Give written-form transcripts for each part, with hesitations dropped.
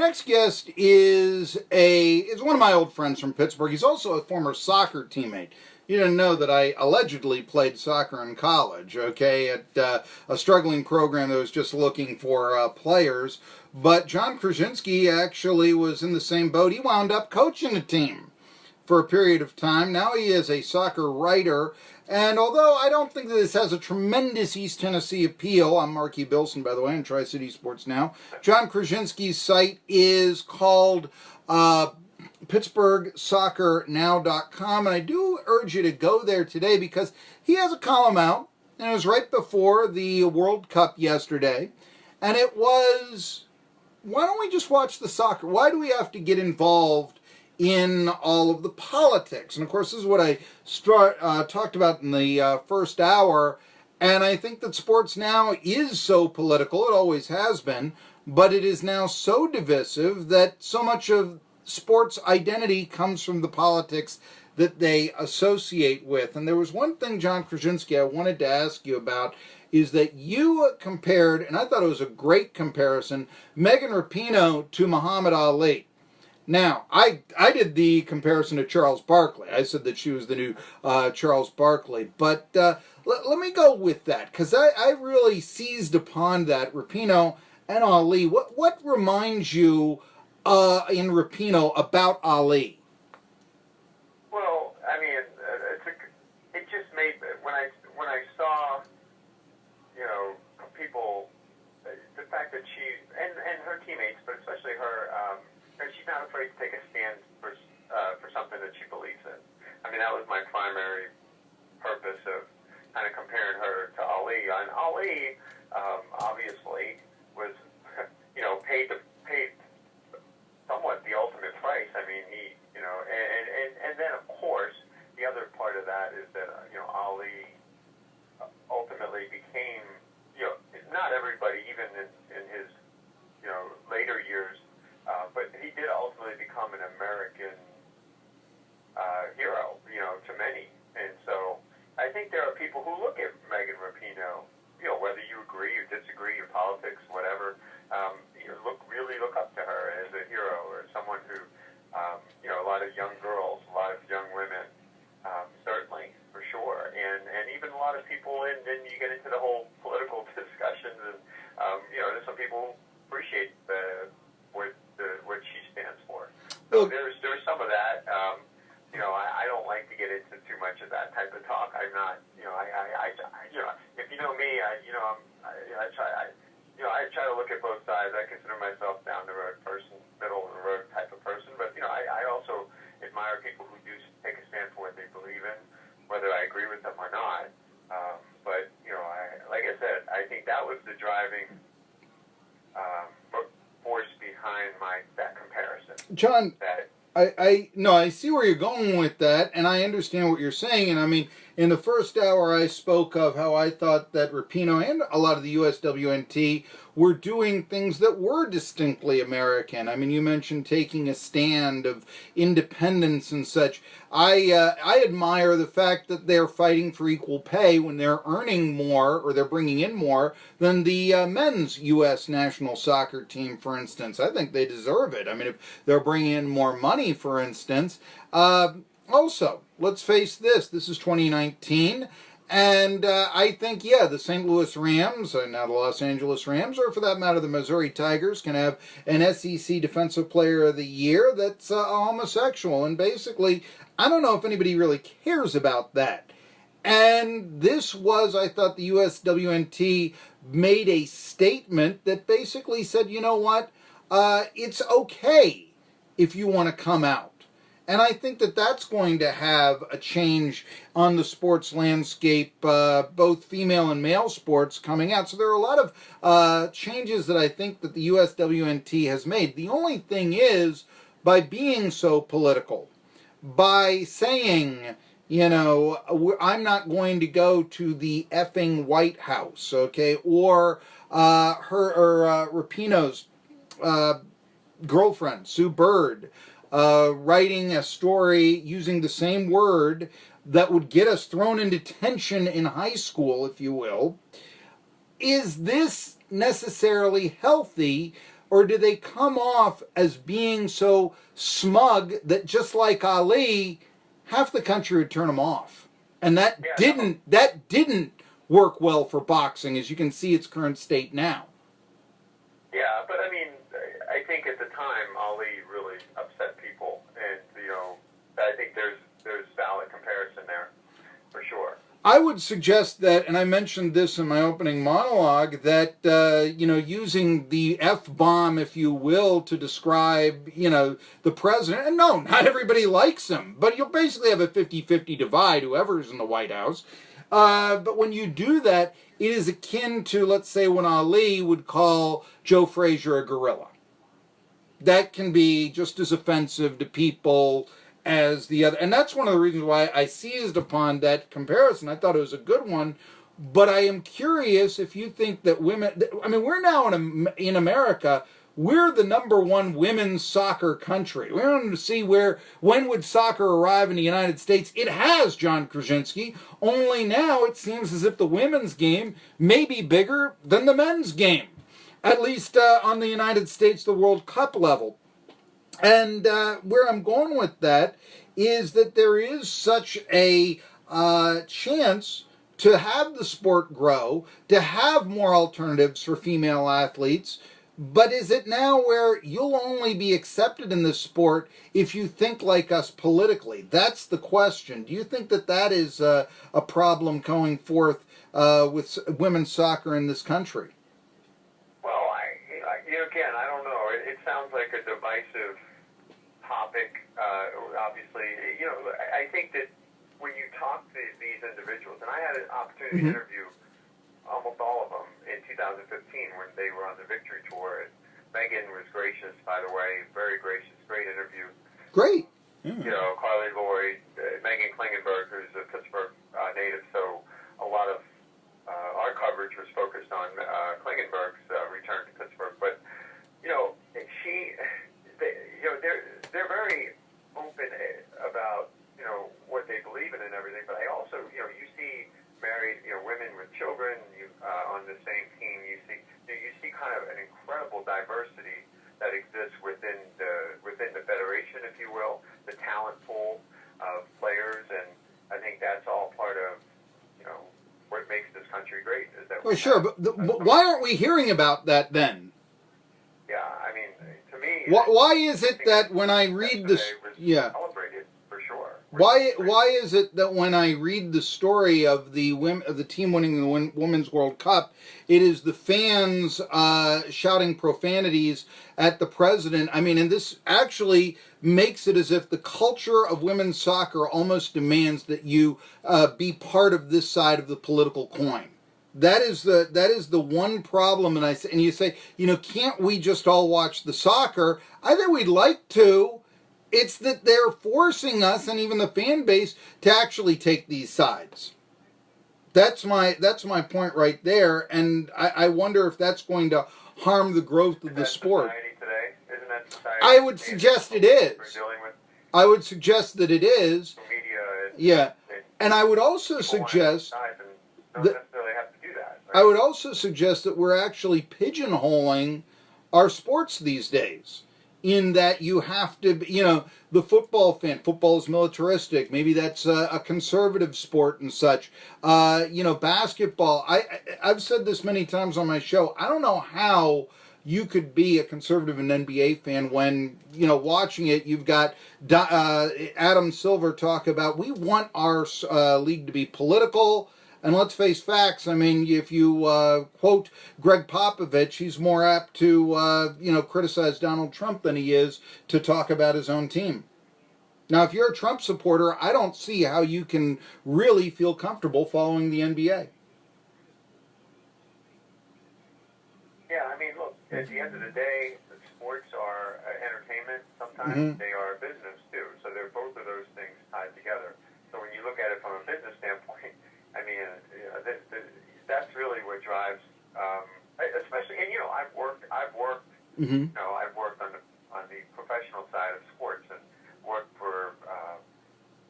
next guest is one of my old friends from Pittsburgh. He's also a former soccer teammate. You didn't know that I allegedly played soccer in college, okay, at a struggling program that was just looking for players. But John Krysinsky actually was in the same boat. He wound up coaching a team for a period of time. Now he is a soccer writer. And although I don't think that this has a tremendous East Tennessee appeal, I'm Marky Billson, by the way, in Tri-City Sports Now. John Krysinsky's site is called PittsburghSoccerNow.com, and I do urge you to go there today because he has a column out, and it was right before the World Cup yesterday, and it was, why don't we just watch the soccer? Why do we have to get involved in all of the politics? And of course, this is what I talked about in the first hour, and I think that sports now is so political. It always has been, but it is now so divisive that so much of sports identity comes from the politics that they associate with. And there was one thing, John Krysinsky, I wanted to ask you about, is that you compared, and I thought it was a great comparison, Megan Rapinoe to Muhammad Ali. Now, I did the comparison to Charles Barkley. I said that she was the new Charles Barkley. But let me go with that, because I really seized upon that, Rapinoe and Ali. What reminds you in Rapinoe about Ali? Well, I mean, it just made, when I saw, people, the fact that she, and her teammates, but especially her, she's not afraid to take a stand for something that she believes in. I mean, that was my primary purpose of kind of comparing her to Ali. And Ali, obviously, was, paid somewhat the ultimate price. I mean, he, and then of course, the other part of that is that, Ali ultimately became, not everybody, even in his, later years, but he did ultimately become an American hero, to many. And so I think there are people who look at Megan Rapinoe, whether you agree or disagree, your politics, whatever, really look up to her as a hero or someone who, a lot of young girls, a lot of young women, certainly, for sure. And even a lot of people, and then you get into the whole political discussions, and, there's some people who appreciate what she stands for. So there's some of that. I don't like to get into too much of that type of talk. I'm not, if you know me, I try to look at both sides. I consider myself down the road person, middle of the road type of person. But I also admire people who do take a stand for what they believe in, whether I agree with them or not. But like I said, I think that was the driving force behind that comparison. John, I see where you're going with that, and I understand what you're saying. And I mean, in the first hour, I spoke of how I thought that Rapinoe and a lot of the USWNT were doing things that were distinctly American. I mean, you mentioned taking a stand of independence and such. I admire the fact that they're fighting for equal pay when they're earning more, or they're bringing in more, than the men's U.S. national soccer team, for instance. I think they deserve it. I mean, if they're bringing in more money, for instance. Also, let's face this is 2019, and I think, the St. Louis Rams, now the Los Angeles Rams, or for that matter the Missouri Tigers, can have an SEC Defensive Player of the Year that's a homosexual, and basically, I don't know if anybody really cares about that. And this was, I thought, the USWNT made a statement that basically said, you know what, it's okay if you want to come out. And I think that that's going to have a change on the sports landscape, both female and male sports coming out. So there are a lot of changes that I think that the USWNT has made. The only thing is, by being so political, by saying, I'm not going to go to the effing White House, okay, or Rapinoe's girlfriend, Sue Bird, writing a story using the same word that would get us thrown in detention in high school, if you will. Is this necessarily healthy, or do they come off as being so smug that just like Ali, half the country would turn them off? And that didn't work well for boxing, as you can see its current state now. Yeah, but I mean, I think at the time Ali really upset people, and I think there's valid comparison there for sure. I would suggest that, and I mentioned this in my opening monologue, that, using the F-bomb, if you will, to describe, the president, and no, not everybody likes him, but you'll basically have a 50-50 divide, whoever's in the White House. But when you do that, it is akin to, let's say, when Ali would call Joe Frazier a gorilla. That can be just as offensive to people as the other. And that's one of the reasons why I seized upon that comparison. I thought it was a good one. But I am curious if you think that women... I mean, we're now in America, we're the number one women's soccer country. We want to see when would soccer arrive in the United States. It has, John Krysinsky. Only now it seems as if the women's game may be bigger than the men's game. At least on the United States, the World Cup level. And where I'm going with that is that there is such a chance to have the sport grow, to have more alternatives for female athletes. But is it now where you'll only be accepted in this sport if you think like us politically? That's the question. Do you think that is a problem going forth with women's soccer in this country? Well, again, I don't know. It sounds like a divisive topic. Obviously, I think that when you talk to these individuals, and I had an opportunity to interview almost all of them in 2015 when they were on the Victory Tour. And Megan was gracious, by the way, very gracious, great interview. Great. Carly Lloyd, Megan Klingenberg, who's a Pittsburgh native, so a lot of our coverage was focused on Klingenberg's return to Pittsburgh. But they're very open about what they believe in and everything. But I also you see married women with children on the same team. You see kind of an incredible diversity that exists within the federation, if you will, the talent pool of players, and I think that's all part of what makes this country great. Is that sure, but why aren't we hearing about that then? Yeah, I mean, to me, why is it that when I read this, celebrated for sure. Why is it that when I read the story of the team winning the Women's World Cup, it is the fans shouting profanities at the president? I mean, and this actually makes it as if the culture of women's soccer almost demands that you be part of this side of the political coin. That is the one problem, and you say, can't we just all watch the soccer? I think we'd like to. It's that they're forcing us and even the fan base to actually take these sides. That's my point right there, and I wonder if that's going to harm the growth of the sport. Today? Isn't that society? I would suggest it is. We're dealing with I would suggest that it is. Media. And I would also suggest don't necessarily have to do that. Right? I would also suggest that we're actually pigeonholing our sports these days. In that you have to, the football is militaristic. Maybe that's a conservative sport and such. Basketball. I've said this many times on my show. I don't know how you could be a conservative and NBA fan when, watching it, you've got Adam Silver talk about, we want our league to be political. And let's face facts. I mean, if you quote Greg Popovich, he's more apt to, criticize Donald Trump than he is to talk about his own team. Now, if you're a Trump supporter, I don't see how you can really feel comfortable following the NBA. Yeah, I mean, look, at the end of the day, sports are entertainment. Sometimes they are business, too. So they're both of those things tied together. So when you look at it from a business standpoint, I mean, that's really what drives, especially. And I've worked. I've worked on the professional side of sports and worked for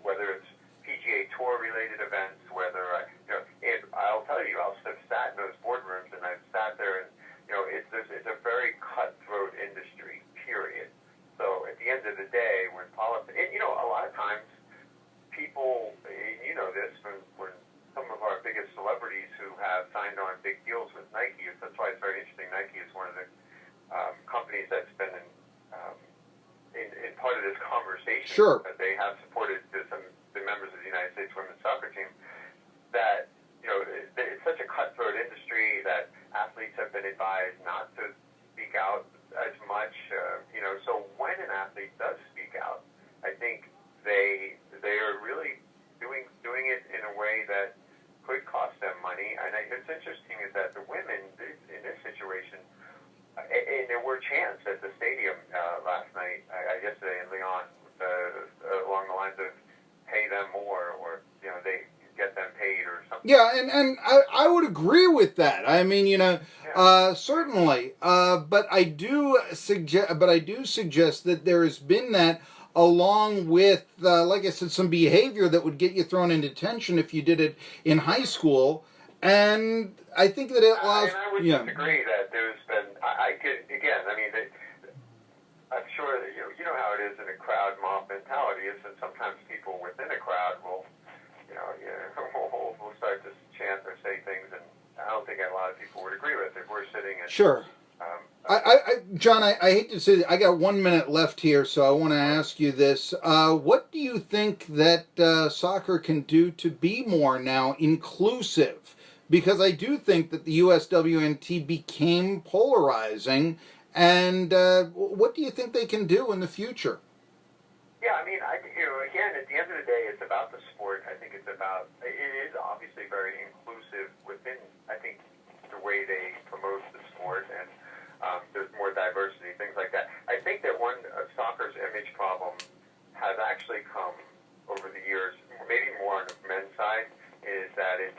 whether it's PGA Tour related events, whether I'll tell you, I've sat in those boardrooms and I've sat there and it's a very cutthroat this conversation Sure. that they have supported the members of the United States women's soccer team, that, it's such a cutthroat industry that athletes have been advised not to speak out as much, so when an athlete does speak out, I think they are really doing it in a way that could cost them money. And it's interesting is that the women in this situation, and there were chants at the stadium last night, yesterday in Lyon, along the lines of pay them more, or they get them paid or something. Yeah, and I would agree with that. I mean, certainly. But I do suggest that there has been that, along with, like I said, some behavior that would get you thrown in detention if you did it in high school. And I think that it allows. And I would disagree that there's been. I could again. I mean, I'm sure that you know how it is in a crowd mob mentality. Is that sometimes people within a crowd will we'll start to chant or say things, and I don't think a lot of people would agree with if we're sitting in. Sure. John, I hate to say that, I got 1 minute left here, so I want to ask you this. What do you think that soccer can do to be more now inclusive? Because I do think that the USWNT became polarizing, and what do you think they can do in the future? Yeah, I mean, again, at the end of the day, it's about the sport. I think it is obviously very inclusive within, I think, the way they promote the sport, and there's more diversity, things like that. I think that one soccer's image problem has actually come over the years, maybe more on the men's side, is that it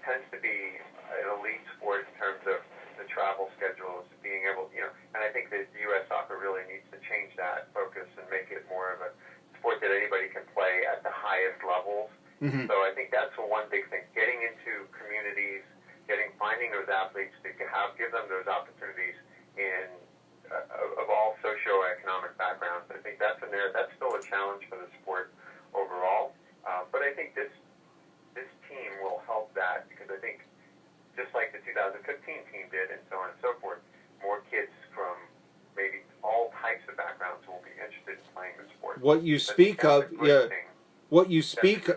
tends to be an elite sport in terms of the travel schedules, being able, and I think that U.S. soccer really needs to change that focus and make it more of a sport that anybody can play at the highest levels. Mm-hmm. So I think that's one big thing, getting into communities, finding those athletes to give them those opportunities of all socioeconomic backgrounds. I think that's still a challenge for the sport overall. But I think this team will help that, because I think just like the 2015 team did and so on and so forth, more kids from maybe all types of backgrounds will be interested in playing the sport. What you speak of, what you speak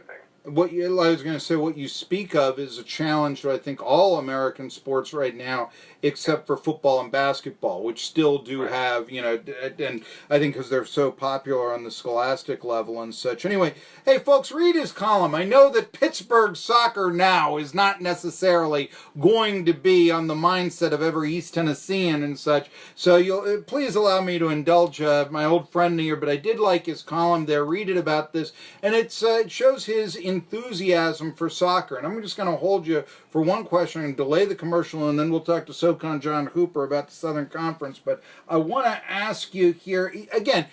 what you speak of is a challenge to, I think, all American sports right now, except for football and basketball, which still do have, and I think because they're so popular on the scholastic level and such. Anyway, hey, folks, read his column. I know that Pittsburgh soccer now is not necessarily going to be on the mindset of every East Tennessean and such, so you'll please allow me to indulge my old friend here, but I did like his column there. Read it about this, and it shows his enthusiasm for soccer. And I'm just going to hold you for one question and delay the commercial, and then we'll talk to SoCon John Hooper about the Southern Conference. But I want to ask you here again.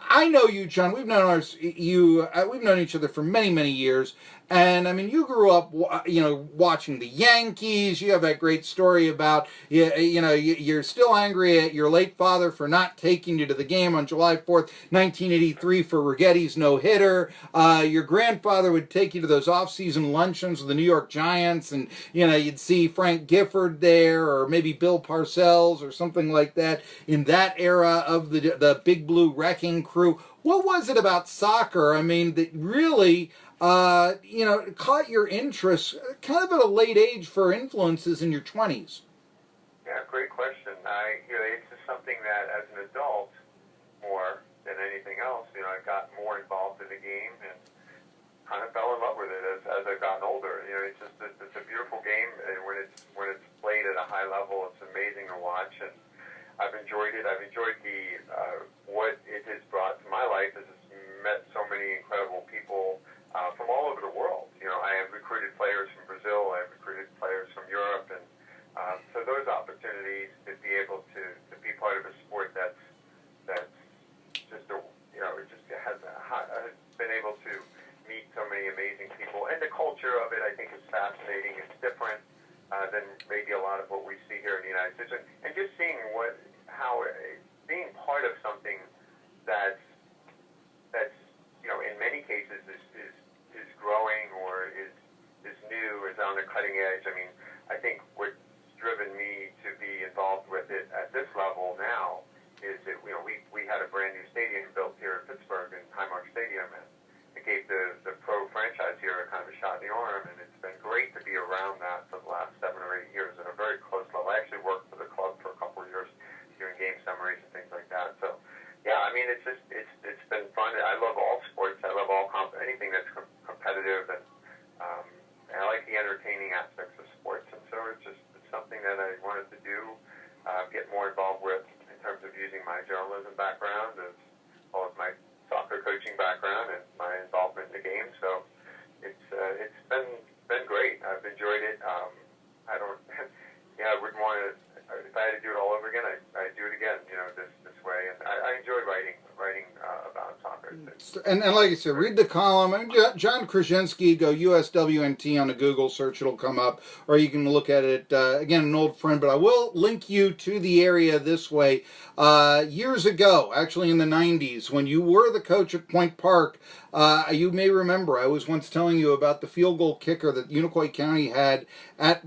I know you, John. We've known each other for many, many years. And I mean, you grew up, watching the Yankees. You have that great story about, you're still angry at your late father for not taking you to the game on July 4th, 1983 for Righetti's no-hitter. Your grandfather would take you to those off-season luncheons with the New York Giants, and, you'd see Frank Gifford there, or maybe Bill Parcells or something like that in that era of the Big Blue Wrecking Crew. What was it about soccer, I mean, that really caught your interest kind of at a late age for influences in your 20s? Yeah, great question. It's just something that as an adult, more than anything else, I got more involved in the game and kind of fell in love with it as I've gotten older. It's a beautiful game, and when it's played at a high level, it's amazing to watch, and I've enjoyed it. I've enjoyed what it has brought to my life. Is it's met so many incredible people from all over the world. I have recruited players from Brazil. I have recruited players from Europe, and so those opportunities to be able to be part of a sport that's just it just has been able to meet so many amazing people, and the culture of it I think is fascinating. It's different than maybe a lot of what we see here in the United States, and just seeing how being part of something that's in many cases is growing or is new, is on the cutting edge. I mean, I think what's driven me to be involved with it at this level now is that we had a brand new stadium built here in Pittsburgh it's been fun. I love all sports. I love anything that's competitive, and I like the entertaining aspects of sports. And so it's something that I wanted to do, get more involved with in terms of using my journalism background as well as my soccer coaching background and my involvement in the game. So it's been great. I've enjoyed it. I don't. Yeah, I wouldn't want to. If I had to do it all over again, I'd do it again. This way. And I enjoy writing about soccer. And like I said, read the column. I mean, John Krysinsky, go USWNT on a Google search, it'll come up. Or you can look at it, again, an old friend. But I will link you to the area this way. Years ago, actually in the 90s, when you were the coach at Point Park, you may remember I was once telling you about the field goal kicker that Unicoi County had at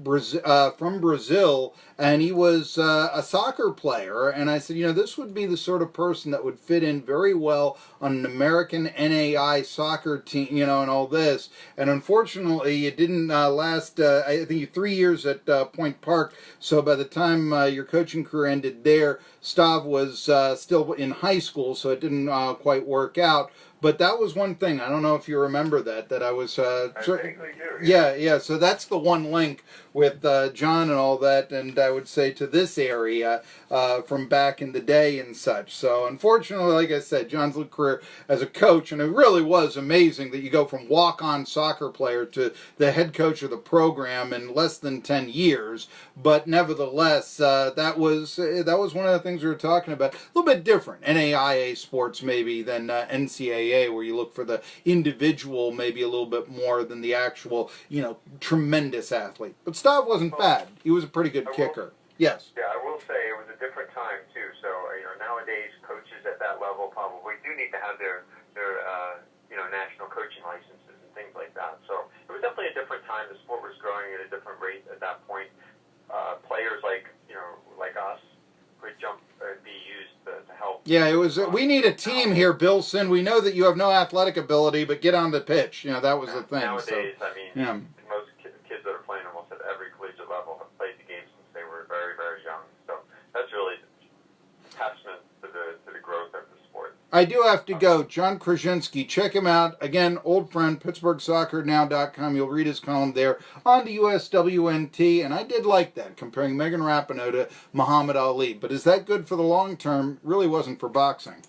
from Brazil, and he was a soccer player. And I said, this would be the sort of person that would fit in very well on an American NAI soccer team, and all this. And unfortunately, it didn't last, I think, 3 years at Point Park. So by the time your coaching career ended there, Stav was still in high school, so it didn't quite work out. But that was one thing. I don't know if you remember that I was... I vaguely do. Yeah. So that's the one link with John and all that, and I would say to this area from back in the day and such. So unfortunately, like I said, John's career as a coach, and it really was amazing that you go from walk-on soccer player to the head coach of the program in less than 10 years. But nevertheless, that was one of the things we were talking about. A little bit different, NAIA sports maybe than NCAA, where you look for the individual maybe a little bit more than the actual, tremendous athlete. But Stav wasn't bad. He was a pretty good kicker. Yes. Yeah, I will say it was a different time too. So nowadays coaches at that level probably do need to have their national coaching licenses and things like that. So it was definitely a different time. The sport was growing at a different rate at that point. Players like us could be used to help. Yeah, it was. We need a team here, Billson. We know that you have no athletic ability, but get on the pitch. That was the thing. Nowadays, yeah. Most kids that are playing almost at every collegiate level have played the game since they were very, very young. So that's really a testament to the growth of the sport. I do have to go. John Krysinsky, check him out. Again, old friend, PittsburghSoccerNow.com. You'll read his column there on the USWNT. And I did like that, comparing Megan Rapinoe to Muhammad Ali. But is that good for the long term? Really wasn't for boxing.